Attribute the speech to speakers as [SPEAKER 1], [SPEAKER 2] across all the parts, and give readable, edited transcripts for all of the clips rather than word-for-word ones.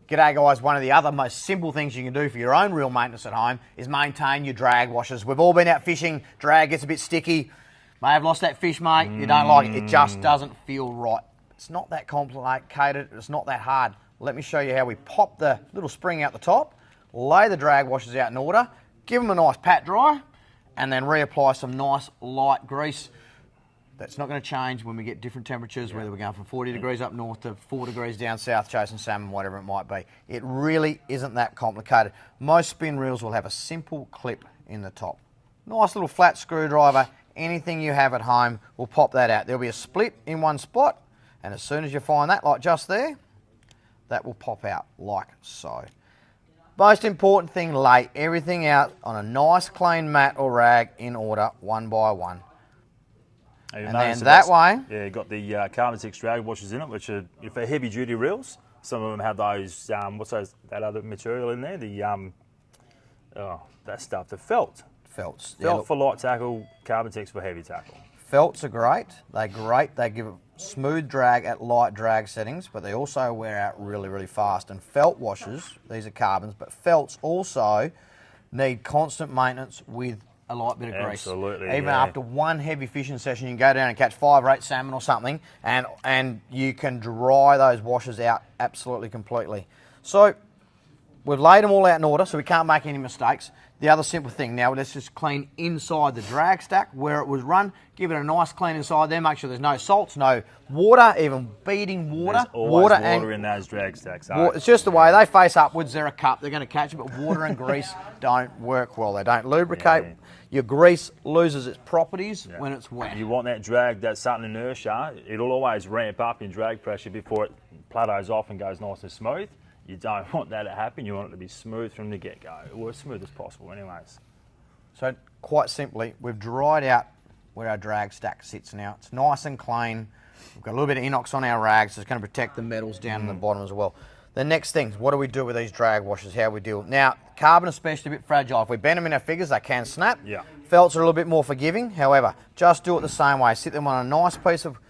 [SPEAKER 1] G'day guys, one of the other most simple things you can do for your own real maintenance at home is maintain your drag washers. We've all been out fishing, drag gets a bit sticky, may have lost that fish mate, you don't like it, it just doesn't feel right. It's not that complicated, it's not that hard. Let me show you how we pop the little spring out the top, lay the drag washers out in order, give them a nice pat dry, and then reapply some nice light grease. That's not going to change when we get different temperatures, whether we're going from 40 degrees up north to 4 degrees down south chasing salmon, whatever it might be. It really isn't that complicated. Most spin reels will have a simple clip in the top. Nice little flat screwdriver, anything you have at home will pop that out. There'll be a split in one spot, and as soon as you find that, like just there, that will pop out like so. Most important thing, lay everything out on a nice clean mat or rag in order, one by one. And then that way...
[SPEAKER 2] Yeah, you've got the carbon 6 drag washers in it, which are for heavy duty reels. Some of them have those, what's that other material in there? The, that stuff, the felt.
[SPEAKER 1] Felts.
[SPEAKER 2] Felt for light tackle, carbon 6 for heavy tackle.
[SPEAKER 1] Felts are great. They're great. They give a smooth drag at light drag settings, but they also wear out really, really fast. And felt washers, these are carbons, but felts also need constant maintenance with a light bit of grease.
[SPEAKER 2] Absolutely.
[SPEAKER 1] Even after one heavy fishing session, you can go down and catch 5 or 8 salmon or something, and you can dry those washers out absolutely completely. So we've laid them all out in order, so we can't make any mistakes. The other simple thing now, let's just clean inside the drag stack where it was run. Give it a nice clean inside there. Make sure there's no salts, no water, even beating water.
[SPEAKER 2] There's always water in those drag stacks.
[SPEAKER 1] It's just the way they face upwards. They're a cup. They're going to catch it, but water and grease don't work well. They don't lubricate. Yeah. Your grease loses its properties when it's wet.
[SPEAKER 2] You want that drag, that sudden inertia. It'll always ramp up in drag pressure before it plateaus off and goes nice and smooth. You don't want that to happen. You want it to be smooth from the get-go, or as smooth as possible anyways.
[SPEAKER 1] So quite simply, we've dried out where our drag stack sits now. It's nice and clean. We've got a little bit of inox on our rags, so it's going to protect the metals down in the bottom as well. The next thing, what do we do with these drag washers? How we deal? Now, carbon especially a bit fragile. If we bend them in our fingers, they can snap.
[SPEAKER 2] Yeah.
[SPEAKER 1] Felts are a little bit more forgiving. However, just do it the same way. Sit them on a nice piece of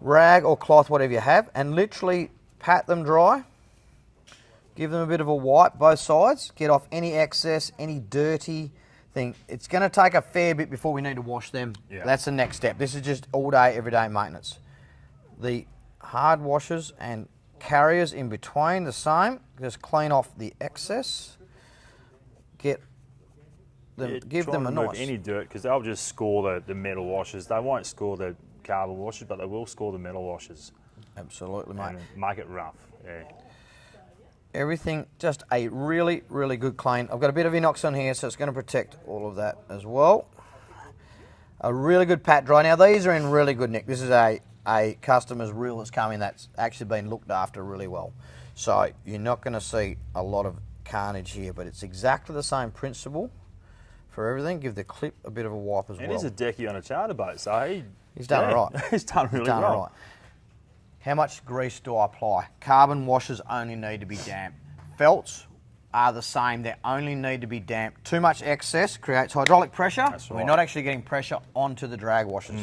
[SPEAKER 1] rag or cloth, whatever you have, and literally pat them dry. Give them a bit of a wipe, both sides. Get off any excess, any dirty thing. It's going to take a fair bit before we need to wash them. Yeah. That's the next step. This is just all day, everyday maintenance. The hard washers and carriers in between, the same. Just clean off the excess. Get them, give them a nice...
[SPEAKER 2] any dirt, because they'll just score the metal washers. They won't score the carbon washers, but they will score the metal washers.
[SPEAKER 1] Absolutely, mate.
[SPEAKER 2] And make it rough, yeah.
[SPEAKER 1] Everything, just a really, really good clean. I've got a bit of inox on here, so it's going to protect all of that as well. A really good pat dry. Now, these are in really good nick. This is a customer's reel that's come in that's actually been looked after really well. So you're not going to see a lot of carnage here, but it's exactly the same principle for everything. Give the clip a bit of a wipe as well.
[SPEAKER 2] It is a decky on a charter boat, so
[SPEAKER 1] he's done it right.
[SPEAKER 2] He's done really well.
[SPEAKER 1] Right. How much grease do I apply? Carbon washers only need to be damp. Felts are the same, they only need to be damp. Too much excess creates hydraulic pressure.
[SPEAKER 2] That's right.
[SPEAKER 1] We're not actually getting pressure onto the drag washers.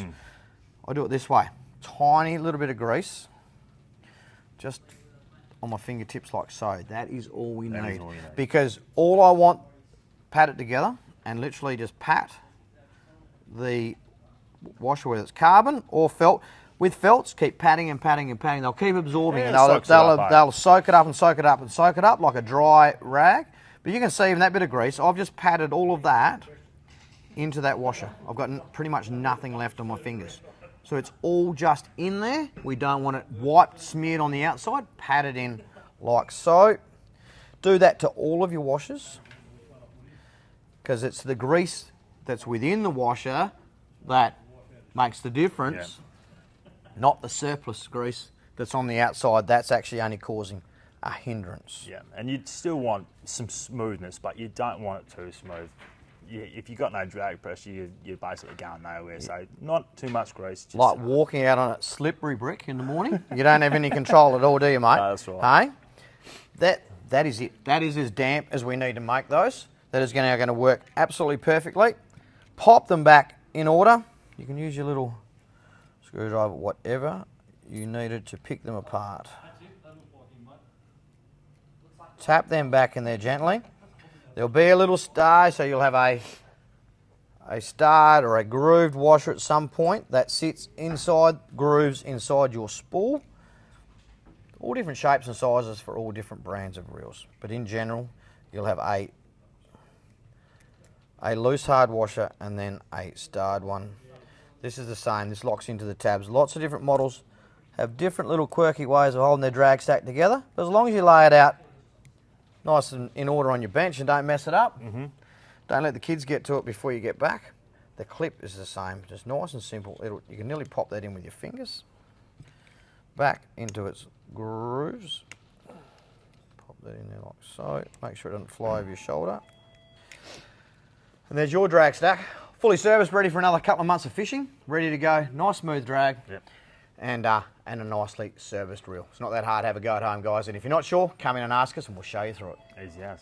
[SPEAKER 1] I do it this way. Tiny little bit of grease, just on my fingertips like so. That is all we need. Because all I want, pat it together and literally just pat the washer, whether it's carbon or felt. With felts, keep patting and patting and patting. They'll keep absorbing and they'll soak it up and soak it up and soak it up like a dry rag. But you can see even that bit of grease, I've just patted all of that into that washer. I've got pretty much nothing left on my fingers. So it's all just in there. We don't want it wiped, smeared on the outside. Pat it in like so. Do that to all of your washers, because it's the grease that's within the washer that makes the difference. Yeah. Not the surplus grease that's on the outside. That's actually only causing a hindrance.
[SPEAKER 2] Yeah, and you'd still want some smoothness, but you don't want it too smooth. If you've got no drag pressure, you're basically going nowhere. So not too much grease. Just
[SPEAKER 1] like walking out on a slippery brick in the morning. You don't have any control at all, do you, mate?
[SPEAKER 2] No, that's right.
[SPEAKER 1] Hey? That is it. That is as damp as we need to make those. That is now going to work absolutely perfectly. Pop them back in order. You can use your little screwdriver, whatever you needed to pick them apart. tap them back in there gently. There'll be a little star, so you'll have a starred or a grooved washer at some point that sits inside, grooves inside your spool. All different shapes and sizes for all different brands of reels. But in general, you'll have a loose hard washer and then a starred one. This is the same, this locks into the tabs. Lots of different models have different little quirky ways of holding their drag stack together. But as long as you lay it out nice and in order on your bench and don't mess it up, don't let the kids get to it before you get back. The clip is the same, just nice and simple. You can nearly pop that in with your fingers. Back into its grooves. Pop that in there like so. Make sure it doesn't fly over your shoulder. And there's your drag stack. Fully serviced, ready for another couple of months of fishing. Ready to go. Nice smooth drag.
[SPEAKER 2] Yep.
[SPEAKER 1] And a nicely serviced reel. It's not that hard to have a go at home, guys. And if you're not sure, come in and ask us and we'll show you through it.
[SPEAKER 2] Easy as.